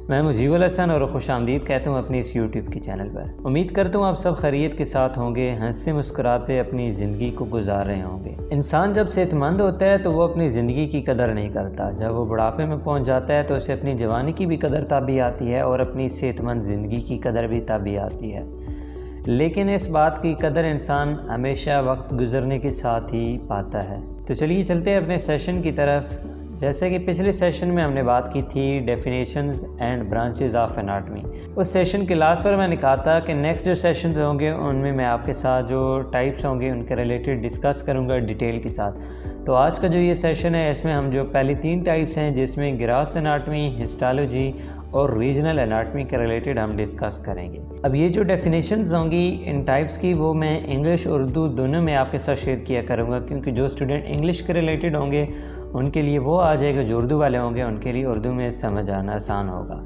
میں مجیب الحسن اور خوش آمدید کہتا ہوں اپنی اس یوٹیوب کے چینل پر۔ امید کرتا ہوں آپ سب خیریت کے ساتھ ہوں گے، ہنستے مسکراتے اپنی زندگی کو گزار رہے ہوں گے۔ انسان جب صحت مند ہوتا ہے تو وہ اپنی زندگی کی قدر نہیں کرتا، جب وہ بڑھاپے میں پہنچ جاتا ہے تو اسے اپنی جوانی کی بھی قدر تب ہی آتی ہے اور اپنی صحت مند زندگی کی قدر بھی تب ہی آتی ہے۔ لیکن اس بات کی قدر انسان ہمیشہ وقت گزرنے کے ساتھ ہی پاتا ہے۔ تو چلیے چلتے ہیں اپنے سیشن کی طرف۔ جیسے کہ پچھلے سیشن میں ہم نے بات کی تھی definitions and branches of anatomy. اس سیشن کے لاسٹ پر میں نے کہا تھا کہ نیکسٹ جو سیشنز ہوں گے ان میں آپ کے ساتھ جو ٹائپس ہوں گے ان کے ریلیٹڈ ڈسکس کروں گا ڈیٹیل کے ساتھ۔ تو آج کا جو یہ سیشن ہے اس میں ہم جو پہلی 3 ٹائپس ہیں جس میں گراس اناٹمی، ہسٹالوجی اور ریجنل اناٹمی کے ریلیٹڈ ہم ڈسکس کریں گے۔ اب یہ جو ڈیفینیشنز ہوں گی ان ٹائپس کی وہ میں انگلش اردو دونوں میں آپ کے ساتھ شیئر کیا کروں گا، کیونکہ جو اسٹوڈنٹ انگلش کے ریلیٹڈ ہوں گے ان کے لیے وہ آ جائے گا، جو اردو والے ہوں گے ان کے لیے اردو میں سمجھ آنا آسان ہوگا۔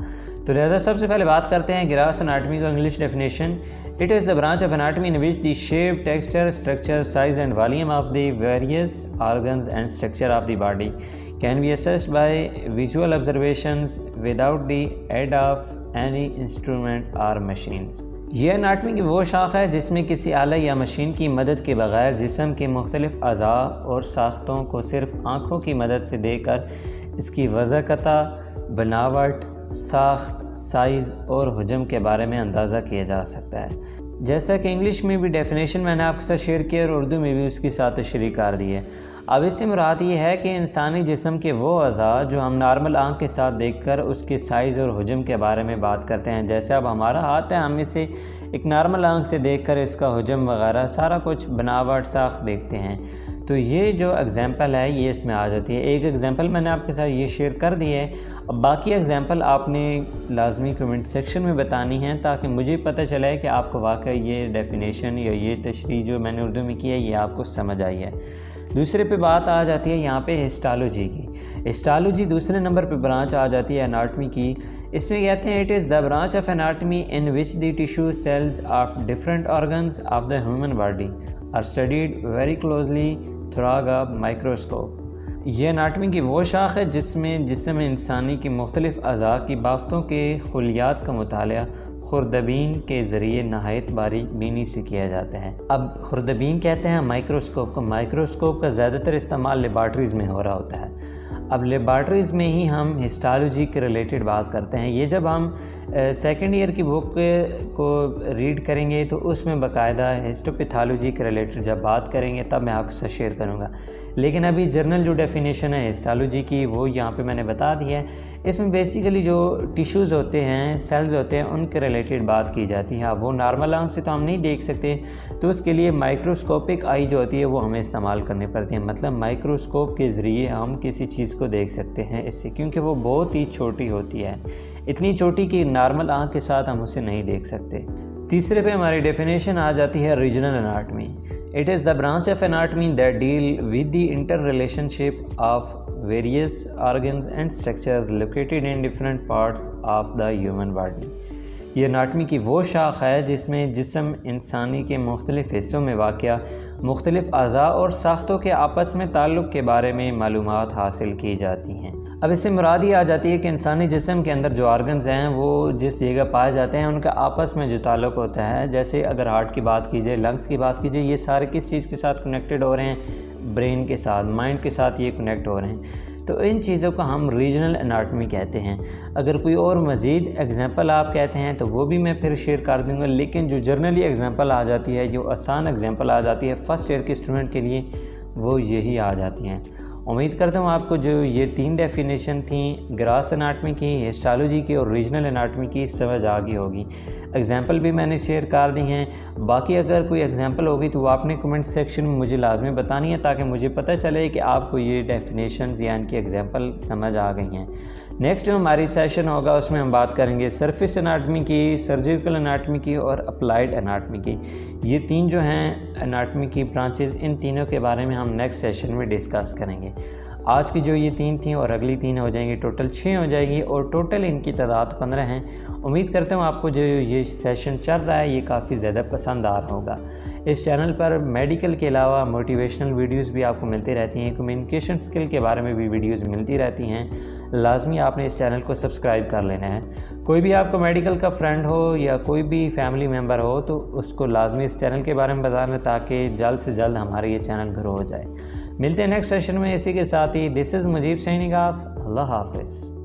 تو لہذا سب سے پہلے بات کرتے ہیں گراس اناٹمی کا English definition. It is the branch of anatomy in which the shape, texture, structure, size and volume of the various organs and structure of the body can be assessed by visual observations without the aid of any instrument or machines۔ یہ anatomy کی وہ شاخ ہے جس میں کسی آلہ یا مشین کی مدد کے بغیر جسم کے مختلف اعضاء اور ساختوں کو صرف آنکھوں کی مدد سے دیکھ کر اس کی وضاحت، بناوٹ، ساخت، سائز اور حجم کے بارے میں اندازہ کیا جا سکتا ہے۔ جیسا کہ انگلش میں بھی ڈیفینیشن میں نے آپ کے ساتھ شیئر کیا اور اردو میں بھی اس کی ساتھ تشریح کر دی ہے۔ اب اس سے مراد یہ ہے کہ انسانی جسم کے وہ اعضاء جو ہم نارمل آنکھ کے ساتھ دیکھ کر اس کے سائز اور حجم کے بارے میں بات کرتے ہیں، جیسے اب ہمارا ہاتھ ہے، ہم اسے ایک نارمل آنکھ سے دیکھ کر اس کا حجم وغیرہ سارا کچھ بناوٹ ساخت دیکھتے ہیں، تو یہ جو اگزامپل ہے یہ اس میں آ جاتی ہے۔ ایک اگزامپل میں نے آپ کے ساتھ یہ شیئر کر دی ہے، اب باقی اگزامپل آپ نے لازمی کمنٹ سیکشن میں بتانی ہیں تاکہ مجھے پتہ چلے کہ آپ کو واقعی یہ ڈیفینیشن یا یہ تشریح جو میں نے اردو میں کی ہے یہ آپ کو سمجھ آئی ہے۔ دوسرے پہ بات آ جاتی ہے یہاں پہ ہسٹالوجی کی۔ ہسٹالوجی دوسرے نمبر پہ برانچ آ جاتی ہے اناٹمی کی۔ اس میں کہتے ہیں it is the branch of anatomy in which the tissue cells of different organs of the human body are studied very closely through a microscope. یہ اناٹمی کی وہ شاخ ہے جس میں جسم انسانی کی مختلف اعضاء کی بافتوں کے خلیات کا مطالعہ خوردبین کے ذریعے نہایت باریک بینی سے کیا جاتا ہے۔ اب خوردبین کہتے ہیں مائکروسکوپ کو۔ مائکروسکوپ کا زیادہ تر استعمال لیبارٹریز میں ہو رہا ہوتا ہے۔ اب لیبارٹریز میں ہی ہم ہسٹالوجی کے ریلیٹڈ بات کرتے ہیں۔ یہ جب ہم سیکنڈ ایئر کی بک کو ریڈ کریں گے تو اس میں باقاعدہ ہسٹوپیتھالوجی کے ریلیٹڈ جب بات کریں گے تب میں آپ کے ساتھ شیئر کروں گا، لیکن ابھی جرنل جو ڈیفینیشن ہے ہسٹالوجی کی وہ یہاں پہ میں نے بتا دی ہے۔ اس میں بیسیکلی جو ٹیشوز ہوتے ہیں، سیلز ہوتے ہیں، ان کے ریلیٹڈ بات کی جاتی ہے۔ وہ نارمل آنکھ سے تو ہم نہیں دیکھ سکتے، تو اس کے لیے مائکروسکوپک آئی جو ہوتی ہے وہ ہمیں استعمال کرنی پڑتی ہے، مطلب مائکروسکوپ کے ذریعے ہم کسی چیز کو دیکھ سکتے ہیں اس سے، کیونکہ وہ بہت ہی چھوٹی ہوتی ہے، اتنی چھوٹی کہ نارمل آنکھ کے ساتھ ہم اسے نہیں دیکھ سکتے۔ تیسرے پہ ہماری ڈیفینیشن آ جاتی ہے regional anatomy. It is the branch of anatomy that deal with the interrelationship of various organs and structures located in different parts of the human body۔ یہ اناٹمی کی وہ شاخ ہے جس میں جسم انسانی کے مختلف حصوں میں واقع مختلف اعضاء اور ساختوں کے آپس میں تعلق کے بارے میں معلومات حاصل کی جاتی ہیں۔ اب اس سے مراد یہ آ جاتی ہے کہ انسانی جسم کے اندر جو آرگنز ہیں وہ جس جگہ پائے جاتے ہیں ان کا آپس میں جو تعلق ہوتا ہے، جیسے اگر ہارٹ کی بات کی جائے، لنگس کی بات کی جائے، یہ سارے کس چیز کے ساتھ کنیکٹڈ ہو رہے ہیں؟ برین کے ساتھ، مائنڈ کے ساتھ یہ کنیکٹ ہو رہے ہیں، تو ان چیزوں کو ہم ریجنل اناٹمی کہتے ہیں۔ اگر کوئی اور مزید ایگزامپل آپ کہتے ہیں تو وہ بھی میں پھر شیئر کر دوں گا، لیکن جو جرنلی ایگزامپل آ جاتی ہے، جو آسان ایگزامپل آ جاتی ہے فرسٹ ایئر کے اسٹوڈنٹ کے لیے، وہ یہی آ جاتی ہیں۔ امید کرتا ہوں آپ کو جو یہ 3 ڈیفینیشن تھیں گراس اناٹمی کی، ہسٹالوجی کی اور ریجنل اناٹمی کی سمجھ آ گئی ہوگی۔ ایگزامپل بھی میں نے شیئر کر دی ہیں، باقی اگر کوئی ایگزامپل ہوگی تو وہ آپ نے کمنٹ سیکشن میں مجھے لازمی بتانی ہے تاکہ مجھے پتہ چلے کہ آپ کو یہ ڈیفینیشنز یا ان کی ایگزامپل سمجھ آ گئی ہیں۔ نیکسٹ جو ہماری سیشن ہوگا اس میں ہم بات کریں گے سرفیس اناٹمی کی، سرجیکل اناٹمی کی اور اپلائیڈ اناٹمی کی۔ یہ 3 جو ہیں اناٹمی کی برانچز، ان تینوں کے بارے میں ہم نیکسٹ سیشن میں ڈسکس کریں گے۔ آج کی جو یہ 3 تھیں اور اگلی 3 ہو جائیں گی، ٹوٹل 6 ہو جائیں گی اور ٹوٹل ان کی تعداد 15 ہیں۔ امید کرتا ہوں آپ کو جو یہ سیشن چل رہا ہے یہ کافی زیادہ پسند آ رہا ہوگا۔ اس چینل پر میڈیکل کے علاوہ موٹیویشنل ویڈیوز بھی آپ کو ملتی رہتی ہیں، کمیونیکیشن سکل کے بارے میں بھی ویڈیوز ملتی رہتی ہیں، لازمی آپ نے اس چینل کو سبسکرائب کر لینا ہے۔ کوئی بھی آپ کو میڈیکل کا فرینڈ ہو یا کوئی بھی فیملی ممبر ہو تو اس کو لازمی اس چینل کے بارے میں بتانا تاکہ جلد سے جلد ہمارا یہ چینل گرو ہو جائے۔ ملتے ہیں نیکسٹ سیشن میں اسی کے ساتھ ہی۔ دس از مجیب سائننگ آف۔ اللہ حافظ۔